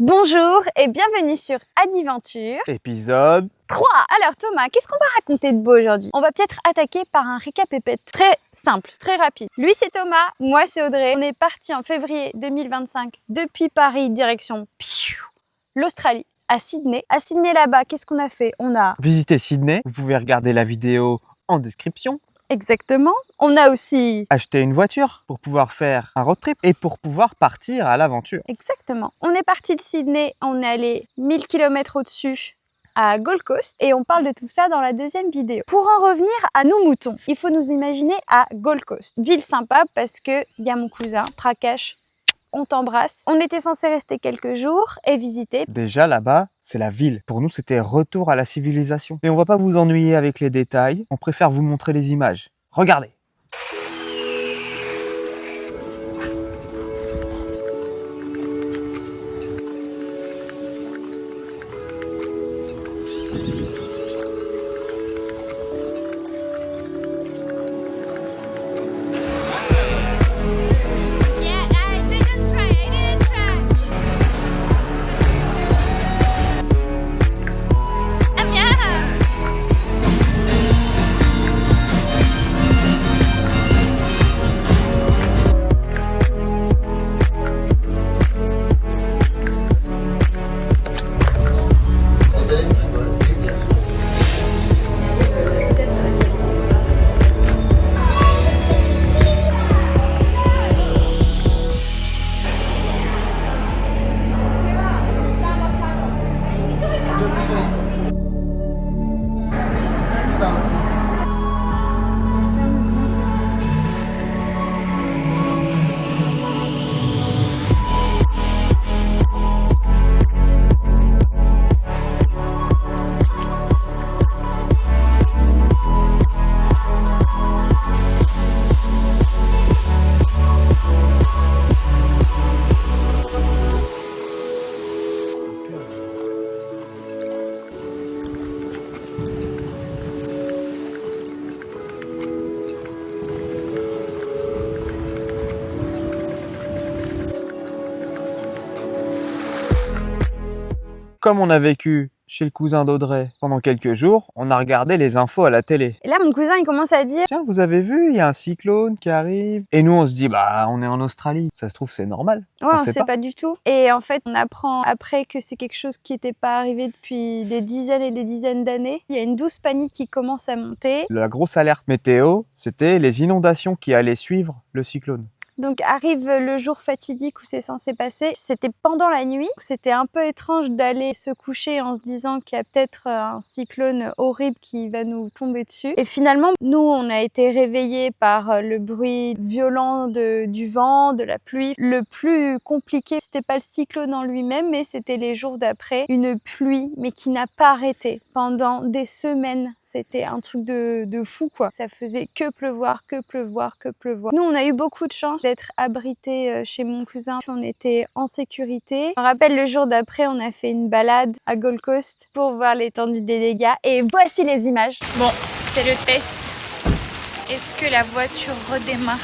Bonjour et bienvenue sur Adiventure Épisode 3. Alors Thomas, qu'est-ce qu'on va raconter de beau aujourd'hui? On va peut-être attaquer par un récapépète très simple, très rapide. Lui c'est Thomas, moi c'est Audrey. On est parti en février 2025 depuis Paris direction l'Australie, à Sydney. À Sydney là-bas, qu'est-ce qu'on a fait? On a visité Sydney, vous pouvez regarder la vidéo en description. exactement. On a aussi Acheté une voiture pour pouvoir faire un road trip et pour pouvoir partir à l'aventure. exactement. On est parti de Sydney, on est allé 1000 km au-dessus à Gold Coast et on parle de tout ça dans la deuxième vidéo. Pour en revenir à nos moutons, il faut nous imaginer à Gold Coast. Ville sympa parce que il y a mon cousin, Prakash, on t'embrasse. On était censé rester quelques jours et visiter. Déjà là-bas, c'est la ville. Pour nous, c'était retour à la civilisation. Et on va pas vous ennuyer avec les détails, on préfère vous montrer les images. Regardez. Comme on a vécu chez le cousin d'Audrey pendant quelques jours, on a regardé les infos à la télé. Et là, mon cousin, il commence à dire Tiens, vous avez vu, il y a un cyclone qui arrive. Et nous, on se dit, bah, on est en Australie. Ça se trouve, c'est normal. ouais, on sait pas du tout. Et en fait, on apprend après que c'est quelque chose qui n'était pas arrivé depuis des dizaines et des dizaines d'années. Il y a une douce panique qui commence à monter. La grosse alerte météo, c'était les inondations qui allaient suivre le cyclone. Donc arrive le jour fatidique où c'est censé passer. C'était pendant la nuit. C'était un peu étrange d'aller se coucher en se disant qu'il y a peut-être un cyclone horrible qui va nous tomber dessus. Et finalement, nous, on a été réveillés par le bruit violent du vent, de la pluie. Le plus compliqué, c'était pas le cyclone en lui-même, mais c'était les jours d'après. Une pluie, mais qui n'a pas arrêté pendant des semaines. C'était un truc de fou, quoi. Ça faisait que pleuvoir, que pleuvoir, que pleuvoir. Nous, on a eu beaucoup de chance d'être abrités chez mon cousin. On était en sécurité. Je me rappelle le jour d'après, on a fait une balade à Gold Coast pour voir l'étendue des dégâts. Et voici les images. Bon, c'est le test. Est-ce que la voiture redémarre?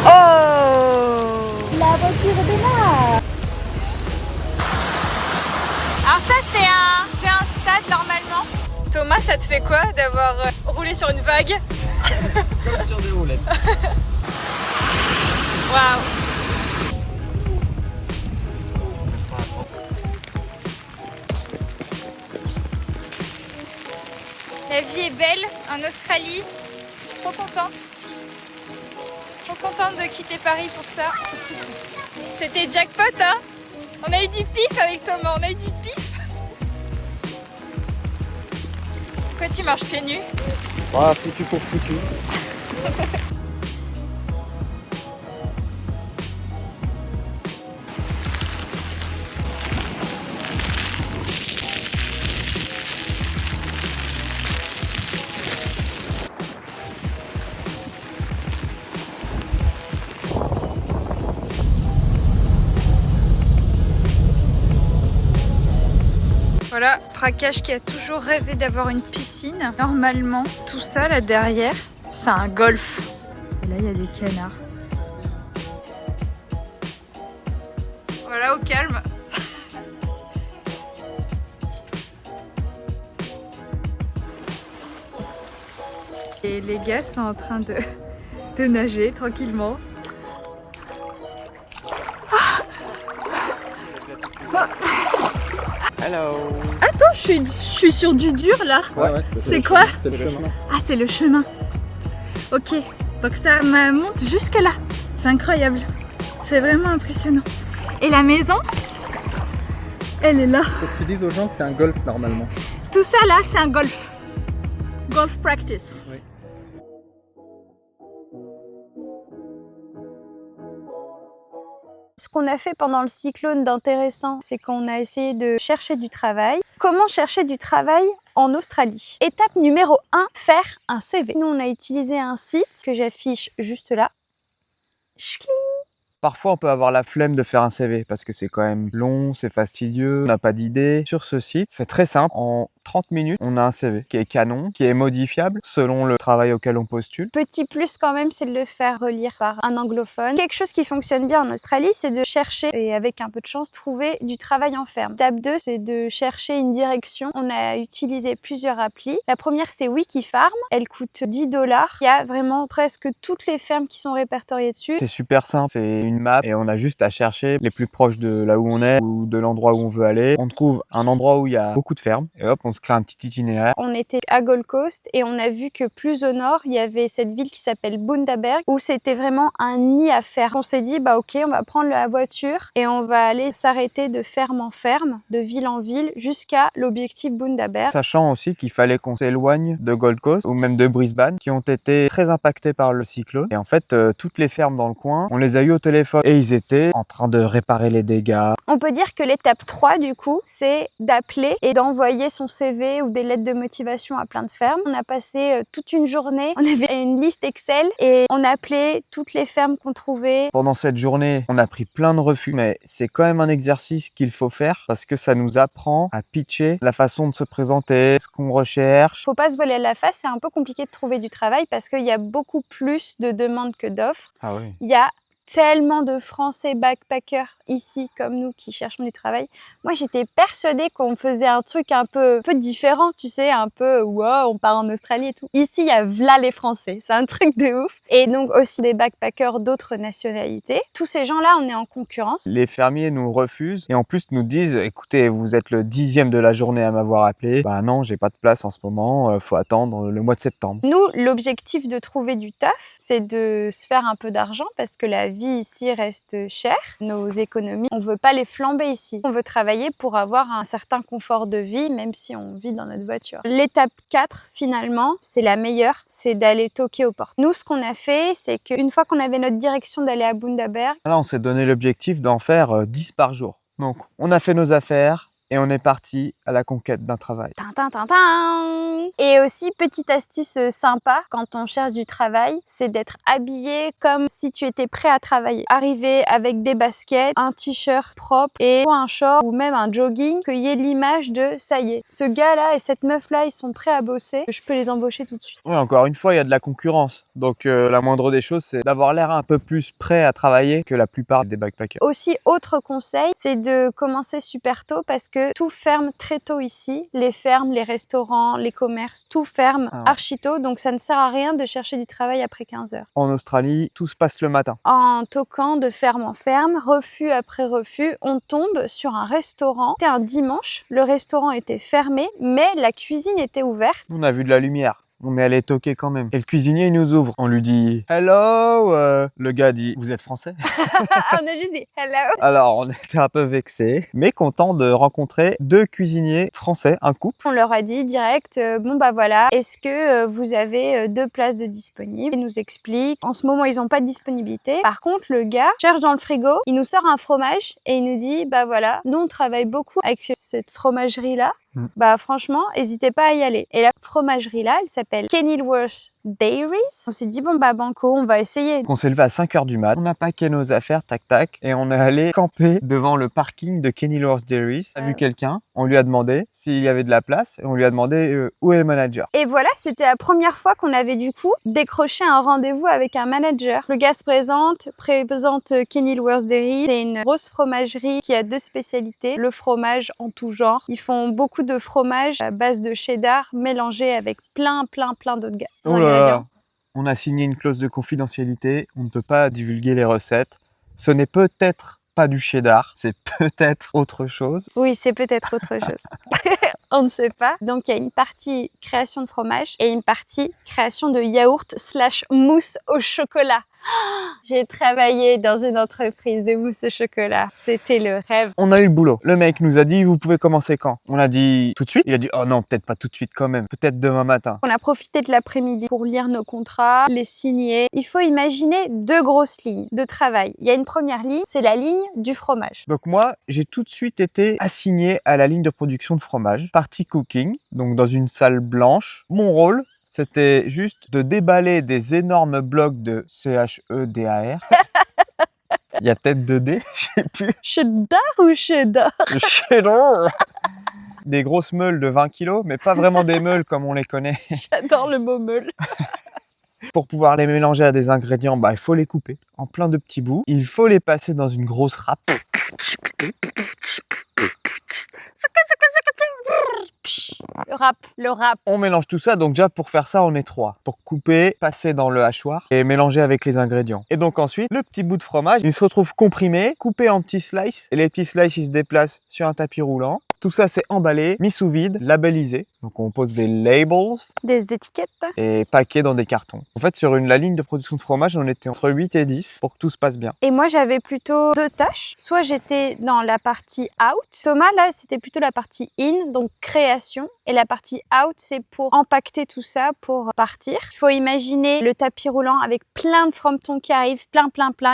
Oh! La voiture redémarre! Alors ça, c'est un stade normalement. Thomas, ça te fait quoi d'avoir roulé sur une vague? Comme sur des roulettes. Waouh! La vie est belle en Australie. Je suis trop contente. Trop contente de quitter Paris pour ça. C'était jackpot, hein? On a eu du pif avec Thomas, on a eu du pif. Pourquoi tu marches pieds nus? Voilà, foutu pour foutu. Voilà, Prakash qui a toujours rêvé d'avoir une piscine. Normalement, tout ça là derrière, c'est un golf. Et là, il y a des canards. Voilà, au calme. Et les gars sont en train de nager tranquillement. Hello. Attends, je suis sur du dur là. Ouais, C'est quoi? C'est le chemin. Ah, c'est le chemin. Ok, donc ça me monte jusque là. C'est incroyable. C'est vraiment impressionnant. Et la maison, elle est là. Faut que tu dises aux gens que c'est un golf normalement. Tout ça là, c'est un golf. Golf practice. Oui. Ce qu'on a fait pendant le cyclone d'intéressant, c'est qu'on a essayé de chercher du travail. Comment chercher du travail en Australie? Étape numéro 1, faire un CV. Nous, on a utilisé un site que j'affiche juste là. Ch'ling. Parfois, on peut avoir la flemme de faire un CV parce que c'est quand même long, c'est fastidieux, on n'a pas d'idée. Sur ce site, c'est très simple. En 30 minutes, on a un CV qui est canon, qui est modifiable selon le travail auquel on postule. Petit plus quand même, c'est de le faire relire par un anglophone. Quelque chose qui fonctionne bien en Australie, c'est de chercher et avec un peu de chance, trouver du travail en ferme. Étape 2, c'est de chercher une direction. On a utilisé plusieurs applis. La première, c'est Wikifarm. Elle coûte 10 $. Il y a vraiment presque toutes les fermes qui sont répertoriées dessus. C'est super simple, c'est une map et on a juste à chercher les plus proches de là où on est ou de l'endroit où on veut aller. On trouve un endroit où il y a beaucoup de fermes et hop, on se crée un petit itinéraire. On était à Gold Coast et on a vu que plus au nord, il y avait cette ville qui s'appelle Bundaberg où c'était vraiment un nid à ferme. On s'est dit, bah ok, on va prendre la voiture et on va aller s'arrêter de ferme en ferme, de ville en ville jusqu'à l'objectif Bundaberg. Sachant aussi qu'il fallait qu'on s'éloigne de Gold Coast ou même de Brisbane qui ont été très impactés par le cyclone. Et en fait, toutes les fermes dans le coin, on les a eu au téléphone et ils étaient en train de réparer les dégâts. On peut dire que l'étape 3 du coup, c'est d'appeler et d'envoyer son CV ou des lettres de motivation à plein de fermes. On a passé toute une journée, on avait une liste Excel et on appelait toutes les fermes qu'on trouvait. Pendant cette journée, on a pris plein de refus, mais c'est quand même un exercice qu'il faut faire parce que ça nous apprend à pitcher la façon de se présenter, ce qu'on recherche. Faut pas se voiler la face, c'est un peu compliqué de trouver du travail parce qu'il y a beaucoup plus de demandes que d'offres. Ah oui. Il y a tellement de Français backpackers ici comme nous qui cherchons du travail. Moi, j'étais persuadée qu'on faisait un truc un peu différent, tu sais, un peu wow, on part en Australie et tout. Ici, il y a v'là les Français, c'est un truc de ouf. Et donc aussi des backpackers d'autres nationalités. Tous ces gens-là, on est en concurrence. Les fermiers nous refusent et en plus nous disent écoutez, vous êtes le 10e de la journée à m'avoir appelé. Bah non, j'ai pas de place en ce moment, faut attendre le mois de septembre. Nous, l'objectif de trouver du taf, c'est de se faire un peu d'argent parce que la vie ici reste chère. Nos économies, on veut pas les flamber ici. On veut travailler pour avoir un certain confort de vie, même si on vit dans notre voiture. L'étape 4, finalement, c'est la meilleure, c'est d'aller toquer aux portes. Nous, ce qu'on a fait, c'est qu'une fois qu'on avait notre direction d'aller à Bundaberg, Là, on s'est donné l'objectif d'en faire 10 par jour. Donc, on a fait nos affaires et on est parti à la conquête d'un travail. Et aussi, petite astuce sympa quand on cherche du travail, c'est d'être habillé comme si tu étais prêt à travailler. Arriver avec des baskets, un t-shirt propre et un short ou même un jogging, qu'il y ait l'image de ça y est, ce gars-là et cette meuf-là, ils sont prêts à bosser, je peux les embaucher tout de suite. Oui, encore une fois, il y a de la concurrence. Donc, la moindre des choses, c'est d'avoir l'air un peu plus prêt à travailler que la plupart des backpackers. Aussi, autre conseil, c'est de commencer super tôt parce que tout ferme très tôt ici. Les fermes, les restaurants, les commerces, tout ferme archi tôt. Donc ça ne sert à rien de chercher du travail après 15 heures. En Australie, tout se passe le matin. En toquant de ferme en ferme, refus après refus, on tombe sur un restaurant. C'était un dimanche, le restaurant était fermé, mais la cuisine était ouverte. On a vu de la lumière. On est allé toquer quand même. Et le cuisinier, il nous ouvre. On lui dit « Hello !» Le gars dit « Vous êtes français ?» On a juste dit « Hello !» Alors, on était un peu vexés, mais contents de rencontrer deux cuisiniers français, un couple. On leur a dit direct, bon bah voilà, est-ce que vous avez 2 places de disponibles? Ils nous expliquent. En ce moment, ils n'ont pas de disponibilité. Par contre, le gars cherche dans le frigo, il nous sort un fromage et il nous dit, bah voilà, nous on travaille beaucoup avec cette fromagerie-là. Bah franchement, n'hésitez pas à y aller. Et la fromagerie là, elle s'appelle Kenilworth Dairies. On s'est dit bon bah banco, on va essayer. On s'est levé à 5h du mat, on a packé nos affaires, tac tac, et on est allé camper devant le parking de Kenilworth Dairies. On a vu quelqu'un, On lui a demandé s'il y avait de la place et on lui a demandé où est le manager. Et voilà, c'était la première fois qu'on avait du coup décroché un rendez-vous avec un manager. Le gars se présente Kenilworth Dairy. C'est une grosse fromagerie qui a 2 spécialités, le fromage en tout genre. Ils font beaucoup de fromage à base de cheddar mélangé avec plein d'autres Oh là là, on a signé une clause de confidentialité, on ne peut pas divulguer les recettes. Ce n'est peut-être pas du cheddar, c'est peut-être autre chose. Oui, c'est peut-être autre chose. On ne sait pas. Donc, il y a une partie création de fromage et une partie création de yaourt / mousse au chocolat. J'ai travaillé dans une entreprise de mousse au chocolat. C'était le rêve. On a eu le boulot. Le mec nous a dit, vous pouvez commencer quand? On a dit tout de suite. Il a dit, oh non, peut-être pas tout de suite quand même. Peut-être demain matin. On a profité de l'après-midi pour lire nos contrats, les signer. Il faut imaginer 2 grosses lignes de travail. Il y a une première ligne, c'est la ligne du fromage. Donc moi, j'ai tout de suite été assigné à la ligne de production de fromage. Partie cooking, donc dans une salle blanche. Mon rôle, c'était juste de déballer des énormes blocs de CHEDAR. Il y a peut-être 2D, je sais plus. Cheddar ou cheddar? Cheddar. Des grosses meules de 20 kilos, mais pas vraiment des meules comme on les connaît. J'adore le mot meule. Pour pouvoir les mélanger à des ingrédients, il faut les couper en plein de petits bouts. Il faut les passer dans une grosse râpe. Le rap. On mélange tout ça, donc déjà pour faire ça, on est 3. Pour couper, passer dans le hachoir et mélanger avec les ingrédients. Et donc ensuite, le petit bout de fromage, il se retrouve comprimé, coupé en petits slices. Et les petits slices, ils se déplacent sur un tapis roulant. Tout ça, c'est emballé, mis sous vide, labellisé. Donc on pose des labels. Des étiquettes. Et paqué dans des cartons. En fait, sur la ligne de production de fromage, on était entre 8 et 10 pour que tout se passe bien. Et moi, j'avais plutôt 2 tâches. Soit j'étais dans la partie out. Thomas, là, c'était plutôt la partie in, donc création. Et la partie out, c'est pour empaqueter tout ça, pour partir. Il faut imaginer le tapis roulant avec plein de fromentons qui arrivent, plein.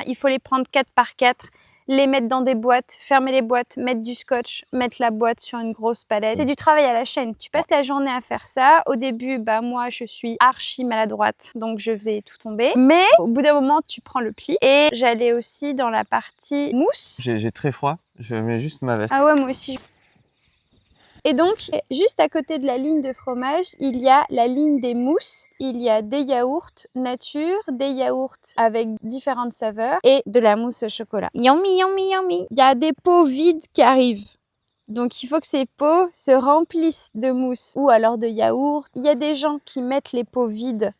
Il faut les prendre 4 par 4. Les mettre dans des boîtes, fermer les boîtes, mettre du scotch, mettre la boîte sur une grosse palette. C'est du travail à la chaîne. Tu passes la journée à faire ça. Au début, moi, je suis archi maladroite, donc je faisais tout tomber. Mais au bout d'un moment, tu prends le pli. Et j'allais aussi dans la partie mousse. J'ai très froid. Je mets juste ma veste. Ah ouais, moi aussi. Et donc, juste à côté de la ligne de fromage, il y a la ligne des mousses. Il y a des yaourts nature, des yaourts avec différentes saveurs et de la mousse au chocolat. Yummy, yummy, yummy. Il y a des pots vides qui arrivent. Donc, il faut que ces pots se remplissent de mousse ou alors de yaourt. Il y a des gens qui mettent les pots vides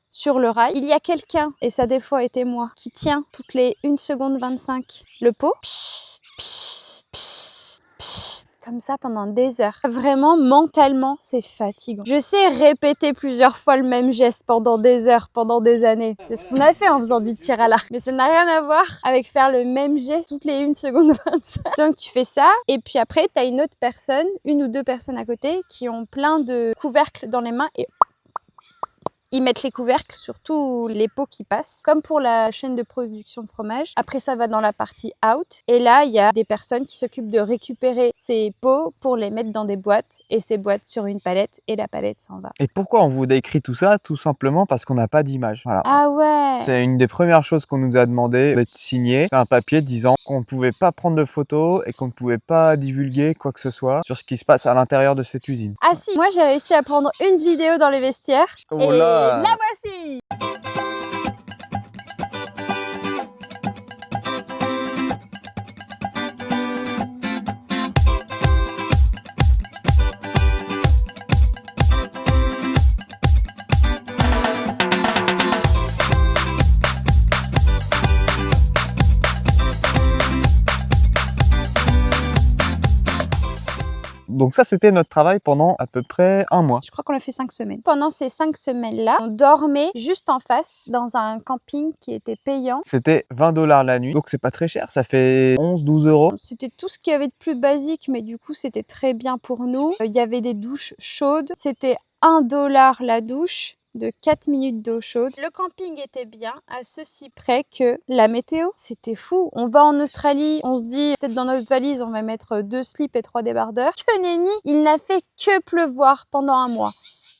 sur le rail. Il y a quelqu'un, et ça des fois était moi, qui tient toutes les 1 seconde 25 le pot. Psst, psst, psst, psst. Comme ça pendant des heures. Vraiment, mentalement, c'est fatigant. Je sais répéter plusieurs fois le même geste pendant des heures, pendant des années. C'est ce qu'on a fait en faisant du tir à l'arc. Mais ça n'a rien à voir avec faire le même geste toutes les 1 seconde 25. Donc tu fais ça, et puis après, t'as une autre personne, 1 ou 2 personnes à côté, qui ont plein de couvercles dans les mains et ils mettent les couvercles sur tous les pots qui passent, comme pour la chaîne de production de fromage. Après, ça va dans la partie out. Et là, il y a des personnes qui s'occupent de récupérer ces pots pour les mettre dans des boîtes. Et ces boîtes sur une palette, et la palette s'en va. Et pourquoi on vous décrit tout ça? Tout simplement parce qu'on n'a pas d'image. Voilà. Ah ouais! C'est une des premières choses qu'on nous a demandé d'être signé. C'est un papier disant qu'on ne pouvait pas prendre de photos et qu'on ne pouvait pas divulguer quoi que ce soit sur ce qui se passe à l'intérieur de cette usine. Ah si, moi j'ai réussi à prendre une vidéo dans les vestiaires. Oh et là! la voici! Donc ça, c'était notre travail pendant à peu près 1 mois. Je crois qu'on a fait 5 semaines. Pendant ces 5 semaines-là, on dormait juste en face dans un camping qui était payant. C'était 20 $ la nuit, donc c'est pas très cher, ça fait 11-12 €. C'était tout ce qu'il y avait de plus basique, mais du coup, c'était très bien pour nous. Il y avait des douches chaudes. C'était 1 $ la douche de 4 minutes d'eau chaude. Le camping était bien, à ceci près que la météo, c'était fou. On va en Australie, on se dit, peut-être dans notre valise, on va mettre 2 slips et 3 débardeurs. Que nenni, il n'a fait que pleuvoir pendant 1 mois.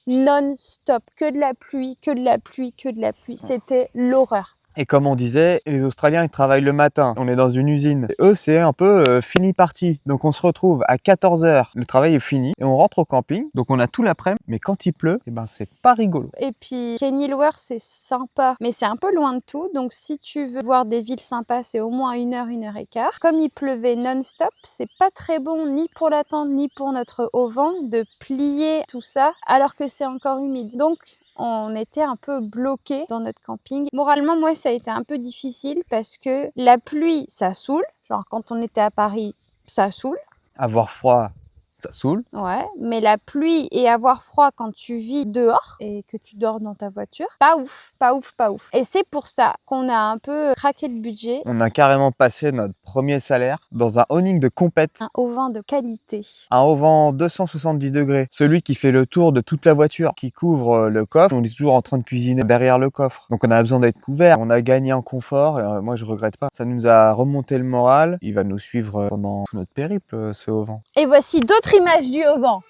Non-stop, que de la pluie, que de la pluie, que de la pluie. C'était l'horreur. Et comme on disait, les Australiens, ils travaillent le matin. On est dans une usine. Et eux, c'est un peu fini parti. Donc, on se retrouve à 14 h. Le travail est fini et on rentre au camping. Donc, on a tout l'après-midi. Mais quand il pleut, eh ben, c'est pas rigolo. Et puis, Kenilworth, c'est sympa, mais c'est un peu loin de tout. Donc, si tu veux voir des villes sympas, c'est au moins 1 heure et quart. Comme il pleuvait non-stop, c'est pas très bon ni pour la tente, ni pour notre auvent de plier tout ça alors que c'est encore humide. Donc, on était un peu bloqué dans notre camping. Moralement, moi, ça a été un peu difficile parce que la pluie, ça saoule. Genre, quand on était à Paris, ça saoule. Avoir froid, ça saoule. Ouais, mais la pluie et avoir froid quand tu vis dehors et que tu dors dans ta voiture, pas ouf, pas ouf, pas ouf. Et c'est pour ça qu'on a un peu craqué le budget. On a carrément passé notre premier salaire dans un awning de compète. Un auvent de qualité. Un auvent 270 degrés. Celui qui fait le tour de toute la voiture, qui couvre le coffre. On est toujours en train de cuisiner derrière le coffre. Donc on a besoin d'être couvert. On a gagné en confort. Et moi, je regrette pas. Ça nous a remonté le moral. Il va nous suivre pendant tout notre périple, ce auvent. Et voici d'autres images du auvent.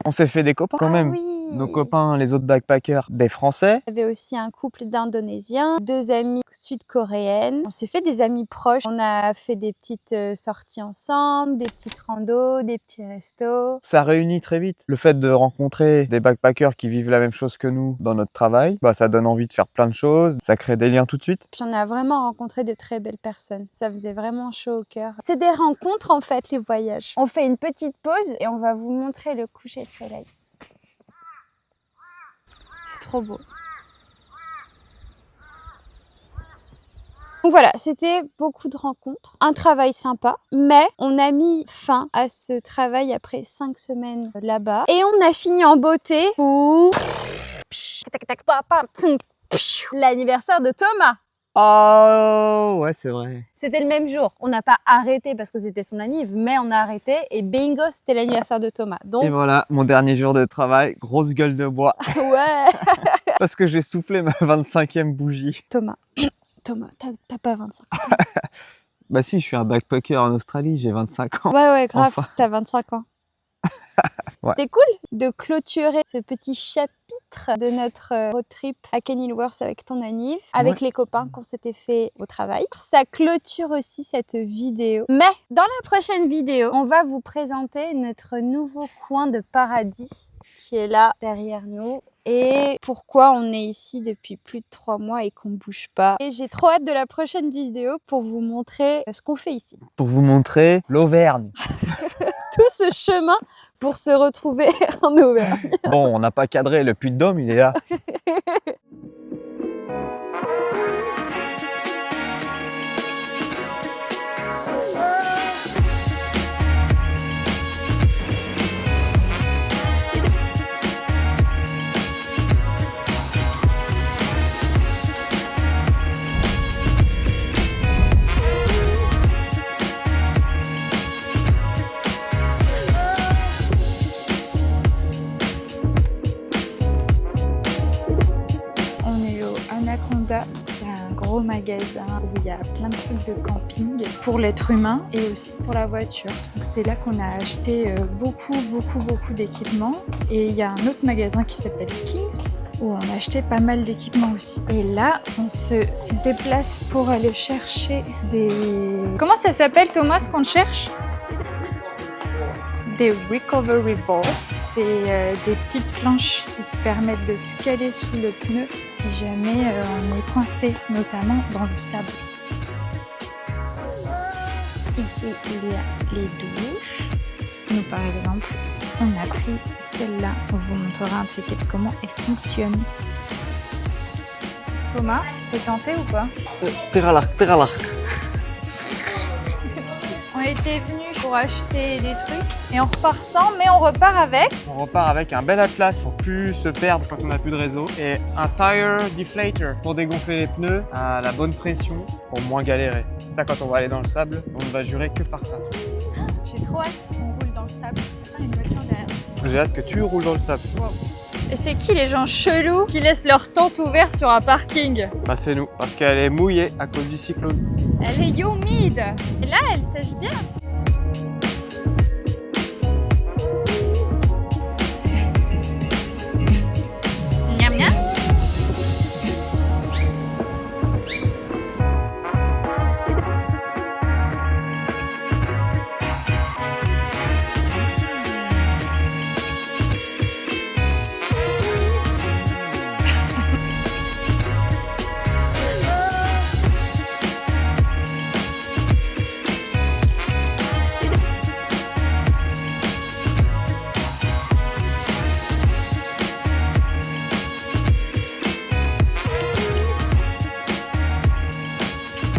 On s'est fait des copains quand même. Oui. Nos copains, les autres backpackers, des Français. Il y avait aussi un couple d'Indonésiens, 2 amies sud-coréennes. On s'est fait des amis proches. On a fait des petites sorties ensemble, des petites randos, des petits restos. Ça réunit très vite. Le fait de rencontrer des backpackers qui vivent la même chose que nous dans notre travail, ça donne envie de faire plein de choses. Ça crée des liens tout de suite. Puis on a vraiment rencontré de très belles personnes. Ça faisait vraiment chaud au cœur. C'est des rencontres en fait, les voyages. On fait une petite pause et on va vous montrer le coucher de soleil. C'est trop beau. Donc voilà, c'était beaucoup de rencontres, un travail sympa, mais on a mis fin à ce travail après 5 semaines là-bas. Et on a fini en beauté pour l'anniversaire de Thomas. Oh, ouais, c'est vrai. C'était le même jour. On n'a pas arrêté parce que c'était son anniv, mais on a arrêté et bingo, c'était l'anniversaire de Thomas. Donc... Et voilà, mon dernier jour de travail, grosse gueule de bois. Ouais. Parce que j'ai soufflé ma 25e bougie. Thomas, t'as pas 25 ans. Bah si, je suis un backpacker en Australie, j'ai 25 ans. Ouais, grave, Enfin. t'as 25 ans. Ouais. C'était cool de clôturer ce petit chapitre de notre road trip à Kenilworth avec ton anniv, avec les copains qu'on s'était fait au travail. Ça clôture aussi cette vidéo. Mais dans la prochaine vidéo, on va vous présenter notre nouveau coin de paradis qui est là derrière nous. Et pourquoi on est ici depuis plus de 3 mois et qu'on bouge pas. Et j'ai trop hâte de la prochaine vidéo pour vous montrer ce qu'on fait ici. Pour vous montrer l'Auvergne. Tout ce chemin pour se retrouver en Auvergne. Bon, on n'a pas cadré, le Puy-de-Dôme, il est là. C'est un gros magasin où il y a plein de trucs de camping pour l'être humain et aussi pour la voiture. Donc c'est là qu'on a acheté beaucoup d'équipements. Et il y a un autre magasin qui s'appelle Kings où on a acheté pas mal d'équipements aussi. Et là, on se déplace pour aller chercher des... Comment ça s'appelle, Thomas, ce qu'on cherche ? Des recovery boards, c'est des petites planches qui te permettent de se caler sous le pneu si jamais on est coincé, notamment dans le sable. Ici, il y a les douches. Nous, par exemple, on a pris celle-là. On vous montrera un de ces quatre comment elle fonctionne. Thomas, t'es tenté ou pas? Terre à l'arc. On était venus pour acheter des trucs et on repart sans, mais on repart avec. On repart avec un bel atlas pour plus se perdre quand on n'a plus de réseau et un tire deflator pour dégonfler les pneus à la bonne pression pour moins galérer. Ça, quand on va aller dans le sable, on ne va jurer que par ça. J'ai trop hâte qu'on roule dans le sable. Attends, une voiture derrière. J'ai hâte que tu roules dans le sable. Wow. Et c'est qui les gens chelous qui laissent leur tente ouverte sur un parking? Bah c'est nous, parce qu'elle est mouillée à cause du cyclone. Elle est humide. Et là, elle sèche bien. Miam miam.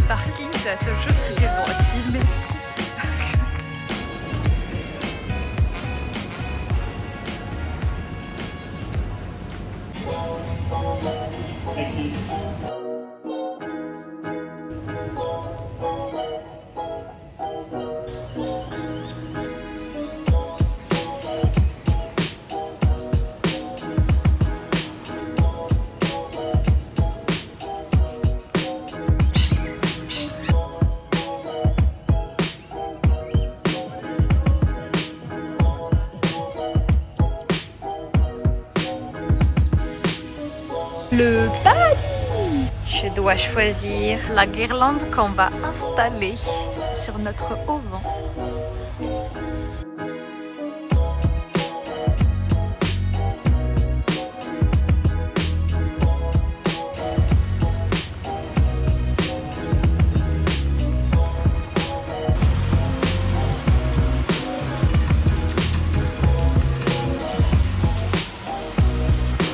Parking, c'est la seule chose que j'ai le droit de filmer. Le paradis! Je dois choisir la guirlande qu'on va installer sur notre auvent.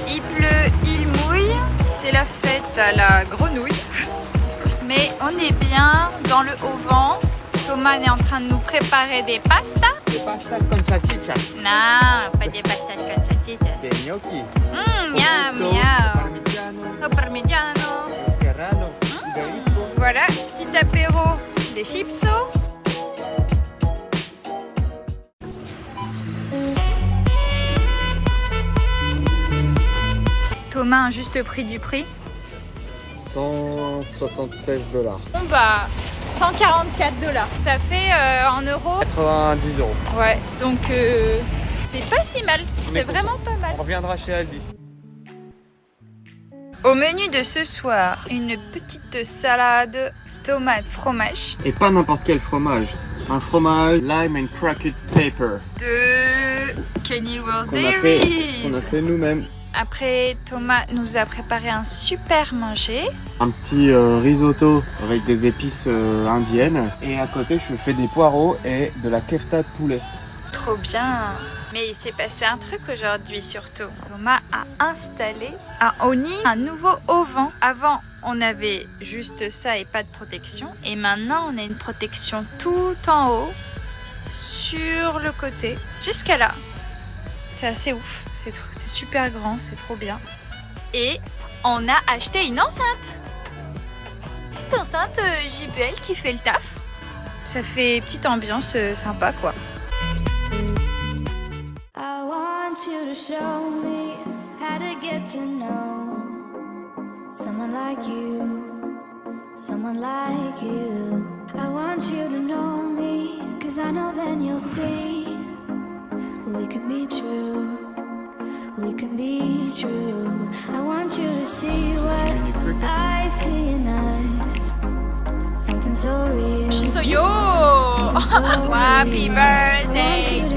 Il pleut, il mouille, c'est la fête à la grenouille. Mais on est bien dans le auvent. Thomas est en train de nous préparer des pastas. Des pastas con salchichas. Non, pas des pastas con salchichas. Des gnocchi. Miam miam. Au parmigiano. Serrano. Voilà, petit apéro des chipsos. Thomas, un juste prix du prix. 176 $. Bon bah, 144 $. Ça fait en euros. 90 €. Ouais, donc c'est pas si mal. C'est vraiment pas mal. On reviendra chez Aldi. Au menu de ce soir, une petite salade tomate fromage Et pas n'importe quel fromage. Un fromage lime and cracked pepper. de Kenilworth Qu'on Dairies. a fait nous-mêmes. Après, Thomas nous a préparé un super manger. Un petit risotto avec des épices indiennes. Et à côté, je fais des poireaux et de la kefta de poulet. Trop bien. Mais il s'est passé un truc aujourd'hui surtout. Thomas a installé à Oni un nouveau auvent. Avant, on avait juste ça et pas de protection. Et maintenant, on a une protection tout en haut, sur le côté, jusqu'à là. C'est assez ouf. C'est super grand, c'est trop bien. Et on a acheté une enceinte. Petite enceinte JBL qui fait le taf. Ça fait petite ambiance sympa quoi. I want you to show me how to get to know someone like you, someone like you. I want you to know me, 'cause I know then you'll see we can be true. We can be true. I want you to see what I see in us. Something so real. Shisoyo! Happy birthday to you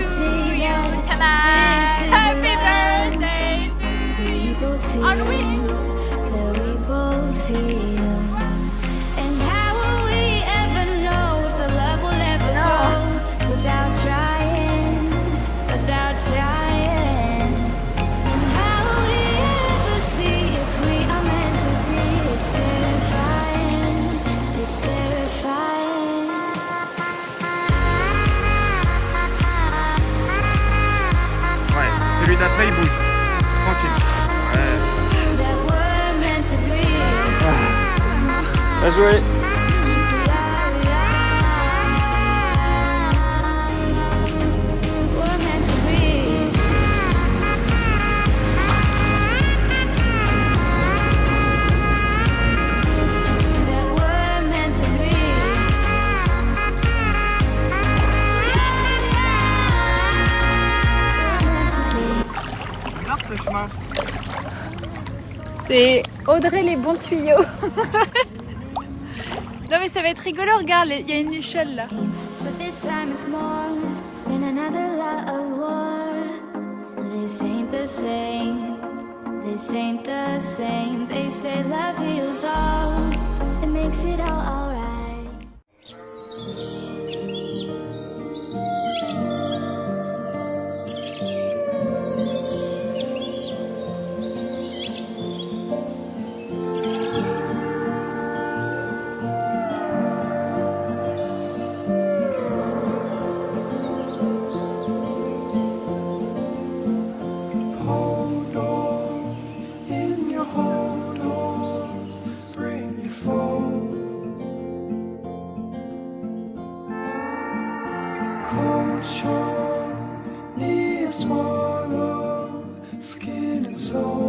tonight. Happy birthday to you. Halloween. That we both feel. And how will we ever know if the love will ever grow without trying, without trying? And how will we ever see if we are meant to be? It's terrifying, it's terrifying. Ouais, celui d'après il bouge. Tranquille. Ouais. That we're meant to be. Bien joué. We're meant to be. C'est Audrey les bons tuyaux. Non mais ça va être rigolo, regarde, il y a une échelle là. But this time it's more than another lot of war. This ain't the same. This ain't the same. They say love heals all. It makes it all alright. Cold shore, knees swallowed, skin and soul.